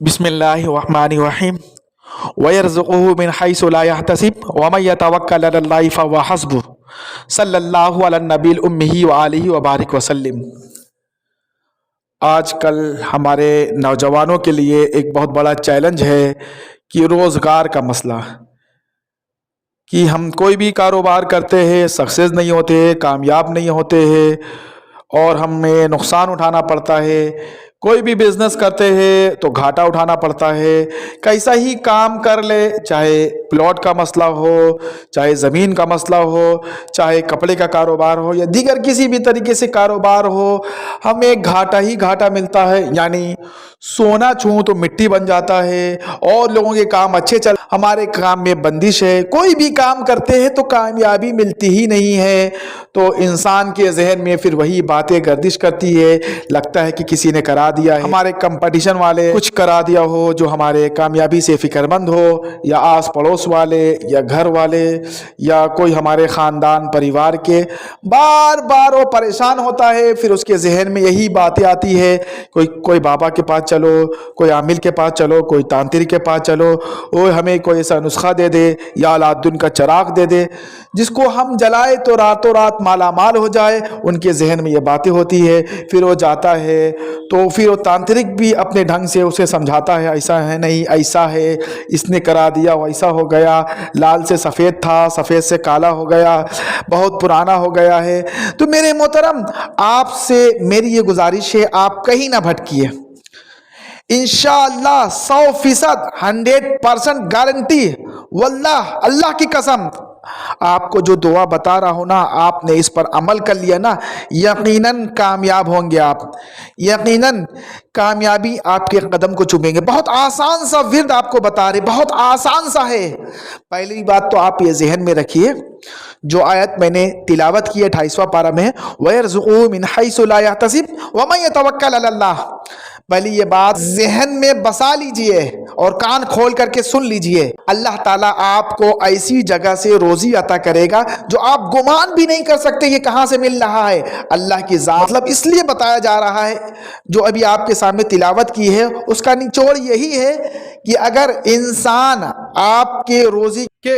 बिस्मिल्लाहिर्रहमानिर्रहीम वयरज़ुक़ुहु मिन हैसु ला यहतसिब वमन यतवक्कल अलल्लाहि फहुव हस्बुह सल्लल्लाहु अला नबील उम्मी व आलिहि व बारिक वसल्लम। आजकल हमारे नौजवानों के लिए एक बहुत बड़ा चैलेंज है कि रोज़गार का मसला, कि हम कोई भी कारोबार करते हैं, सक्सेस नहीं होते, कामयाब नहीं होते हैं और हमें नुकसान उठाना पड़ता है। कोई भी बिजनेस करते हैं तो घाटा उठाना पड़ता है। कैसा ही काम कर ले, चाहे प्लॉट का मसला हो, चाहे ज़मीन का मसला हो, चाहे कपड़े का कारोबार हो या दीगर किसी भी तरीके से कारोबार हो, हमें घाटा ही घाटा मिलता है। यानी सोना छूं तो मिट्टी बन जाता है और लोगों के काम अच्छे चल, हमारे काम में बंदिश है। कोई भी काम करते हैं तो कामयाबी मिलती ही नहीं है। तो इंसान के जहन में फिर वही बातें गर्दिश करती है, लगता है कि किसी ने करा दिया है, हमारे कंपटीशन वाले कुछ करा दिया हो जो हमारे कामयाबी से फिक्रमंद हो, या आस पड़ोस वाले या घर वाले या कोई हमारे ख़ानदान परिवार के। बार बार वो परेशान होता है, फिर उसके जहन में यही बातें आती है, कोई बाबा के पास चलो, कोई आमिल के पास चलो, कोई तांत्रिक के पास चलो, वो हमें कोई ऐसा नुस्खा दे दे या अलादुद्दीन का चिराग दे दे जिसको हम जलाए तो रातों रात माला माल हो जाए। उनके जहन में ये बातें होती है। फिर वो जाता है तो फिर वो तांत्रिक भी अपने ढंग से उसे समझाता है, ऐसा है नहीं, ऐसा है, इसने करा दिया, वैसा हो गया, लाल से सफ़ेद था, सफ़ेद से काला हो गया, बहुत पुराना हो गया है। तो मेरे मोहतरम, आपसे मेरी ये गुजारिश है, आप कहीं ना भटकिए। इंशाअल्लाह 100% 100% गारंटी, वल्लाह अल्लाह की कसम, आपको जो दुआ बता रहा हूँ ना, आपने इस पर अमल कर लिया ना, यकीनन कामयाब होंगे आप। यकीनन कामयाबी आपके कदम को चूमेंगे। बहुत आसान सा विर्द आपको बता रहे, बहुत आसान सा है। पहली बात तो आप ये जहन में रखिए, जो आयत मैंने तिलावत की है 28वां पारा में, वयरज़ुक़ुहु मिन हैसु ला यहतसिब वमन यतवक्कल अलल्लाह। पहले ये बात जहन में बसा लीजिए और कान खोल करके सुन लीजिए। अल्लाह ताला आपको ऐसी जगह से रोजी अता करेगा जो आप गुमान भी नहीं कर सकते ये कहाँ से मिल रहा है। अल्लाह की ज़ात, मतलब इसलिए बताया जा रहा है, जो अभी आपके सामने तिलावत की है उसका निचोड़ यही है कि अगर इंसान आपके रोजी के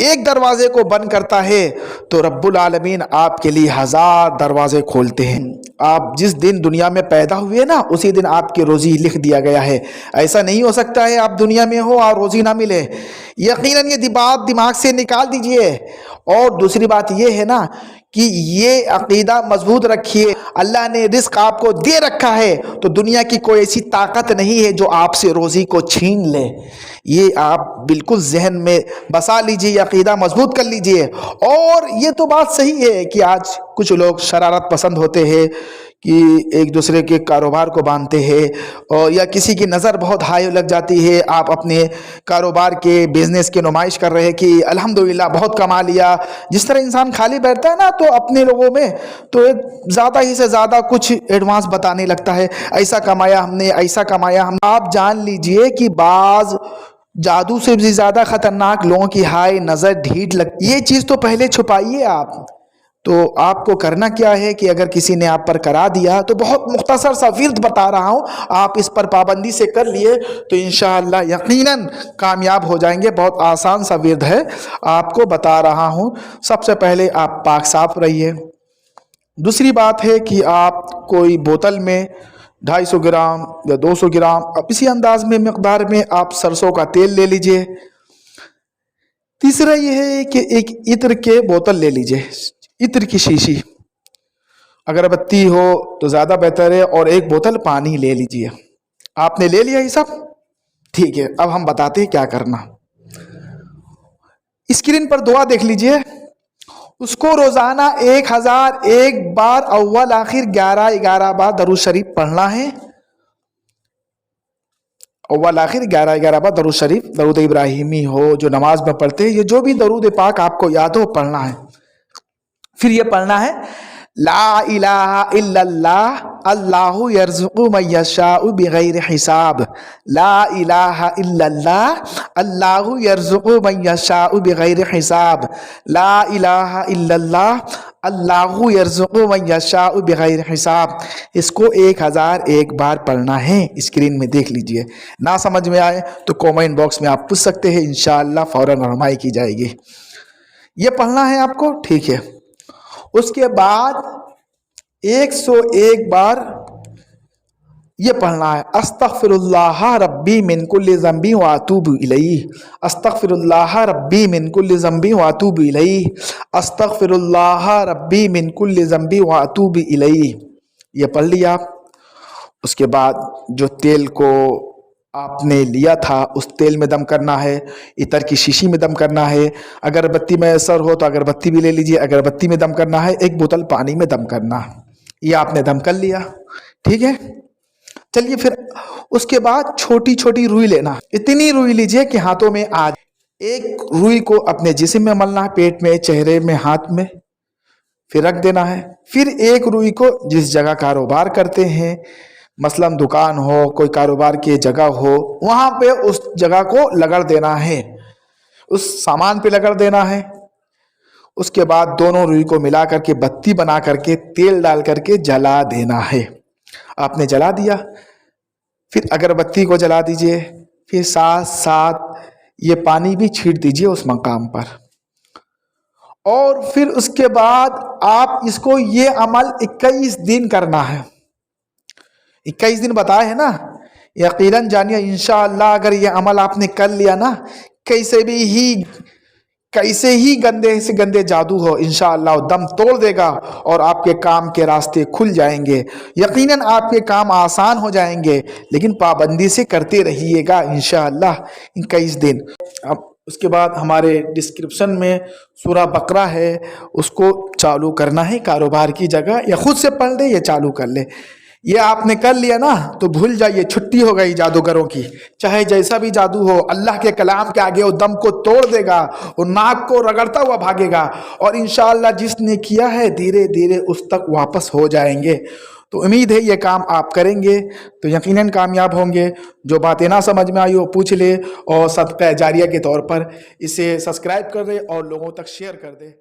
एक दरवाजे को बंद करता है तो रब्बुल आलमीन आपके लिए 1000 दरवाजे खोलते हैं। आप जिस दिन दुनिया में पैदा हुए ना, उसी दिन आपकी रोजी लिख दिया गया है। ऐसा नहीं हो सकता है आप दुनिया में हो और रोजी ना मिले। यकीनन ये बात दिमाग से निकाल दीजिए। और दूसरी बात ये है ना कि ये अकीदा मजबूत रखिए, अल्लाह ने रिस्क आपको दे रखा है तो दुनिया की कोई ऐसी ताकत नहीं है जो आपसे रोज़ी को छीन ले। ये आप बिल्कुल जहन में बसा लीजिए, अकीदा मजबूत कर लीजिए। और ये तो बात सही है कि आज कुछ लोग शरारत पसंद होते हैं कि एक दूसरे के कारोबार को बांधते हैं, और या किसी की नज़र बहुत हाई लग जाती है, आप अपने कारोबार के बिजनेस की नुमाइश कर रहे हैं कि अल्हम्दुलिल्लाह बहुत कमा लिया। जिस तरह इंसान खाली बैठता है ना तो अपने लोगों में तो एक ज़्यादा ही से ज़्यादा कुछ एडवांस बताने लगता है, ऐसा कमाया हमने, ऐसा कमाया हम। आप जान लीजिए कि बाज़ जादू से भी ज़्यादा ख़तरनाक लोगों की हाई नज़र ढीठ लग, ये चीज़ तो पहले छुपाइए आप। तो आपको करना क्या है कि अगर किसी ने आप पर करा दिया तो बहुत मुख्तसर सा विर्द बता रहा हूँ, आप इस पर पाबंदी से कर लिए तो इंशाअल्लाह यकीनन कामयाब हो जाएंगे। बहुत आसान सा विर्द है, आपको बता रहा हूँ। सबसे पहले आप पाक साफ रहिए। दूसरी बात है कि आप कोई बोतल में 250 ग्राम या 200 ग्राम, अब इसी अंदाज में मकदार में आप सरसों का तेल ले लीजिए। तीसरा यह है कि एक इत्र के बोतल ले लीजिए, इत्र की शीशी, अगरबत्ती हो तो ज़्यादा बेहतर है, और एक बोतल पानी ले लीजिए। आपने ले लिया ये सब, ठीक है। अब हम बताते हैं क्या करना। स्क्रीन पर दुआ देख लीजिए, उसको रोज़ाना 1001 बार अव्वल आखिर 11-11 बार दरूद शरीफ पढ़ना है। अव्वल आखिर 11-11 बार दरूद शरीफ, दरूद इब्राहिमी हो जो नमाज में पढ़ते हैं, ये जो भी दरूद पाक आपको याद हो पढ़ना है। फिर ये पढ़ना है, ला इलाहा इल्लल्लाह अल्लाहु यर्ज़ुक़ु मन यशाउ बिग़ैरि हिसाब। ला इलाहा इल्लल्लाह अल्लाहु यर्ज़ुक़ु मन यशाउ बिग़ैरि हिसाब। ला इलाहा इल्लल्लाह अल्लाहु यर्ज़ुक़ु मन यशाउ बिग़ैर हिसाब। इसको 1001 बार पढ़ना है। स्क्रीन में देख लीजिए। ना समझ में आए तो कमेंट बॉक्स में आप पूछ सकते हैं, इंशाअल्लाह फ़ौरन रहनुमाई की जाएगी। ये पढ़ना है आपको, ठीक है। उसके बाद 101 बार ये पढ़ना है, अस्तग़फिरुल्लाह रब्बी मिन कुल्लि ज़ंबी व अतूबु इलैहि, अस्तग़फिरुल्लाह रब्बी मिन कुल्लि ज़ंबी व अतूबु इलैहि, अस्तग़फिरुल्लाह रब्बी मिन कुल्लि ज़ंबी व अतूबु इलैहि। ये पढ़ लिया आप। उसके बाद जो तेल को आपने लिया था उस तेल में दम करना है, इतर की शीशी में दम करना है, अगरबत्ती में असर हो तो अगरबत्ती भी ले लीजिए, अगरबत्ती में दम करना है, 1 बोतल पानी में दम करना। ये आपने दम कर लिया, ठीक है। चलिए फिर उसके बाद छोटी छोटी रुई लेना, इतनी रुई लीजिए कि हाथों में आ जाए। एक रुई को अपने जिस्म में मलना है, पेट में, चेहरे में, हाथ में, फिर रख देना है। फिर एक रुई को जिस जगह कारोबार करते हैं, मसलन दुकान हो, कोई कारोबार की जगह हो, वहां पे उस जगह को लगड़ देना है, उस सामान पे लगड़ देना है। उसके बाद दोनों रुई को मिला करके बत्ती बना करके तेल डाल करके जला देना है। आपने जला दिया, फिर अगरबत्ती को जला दीजिए, फिर साथ साथ ये पानी भी छीट दीजिए उस मकाम पर। और फिर उसके बाद आप इसको ये अमल 21 दिन करना है। 21 दिन बताए हैं ना, यकीनन जानिए इंशाअल्लाह अगर ये अमल आपने कर लिया ना, कैसे ही गंदे से गंदे जादू हो, इंशाअल्लाह दम तोड़ देगा और आपके काम के रास्ते खुल जाएंगे। यकीनन आपके काम आसान हो जाएंगे, लेकिन पाबंदी से करते रहिएगा इंशाअल्लाह 21 दिन। अब उसके बाद हमारे डिस्क्रिप्शन में सूरा बकरा है, उसको चालू करना है कारोबार की जगह, या खुद से पढ़ ले या चालू कर ले। ये आपने कर लिया ना तो भूल जाइए, छुट्टी हो गई जादूगरों की। चाहे जैसा भी जादू हो, अल्लाह के कलाम के आगे वो दम को तोड़ देगा, वो नाक को रगड़ता हुआ भागेगा, और इंशाअल्लाह जिसने किया है धीरे धीरे उस तक वापस हो जाएंगे। तो उम्मीद है ये काम आप करेंगे तो यकीनन कामयाब होंगे। जो बातें ना समझ में आई वो पूछ ले, और सदका जारिया के तौर पर इसे सब्सक्राइब कर दे और लोगों तक शेयर कर दे।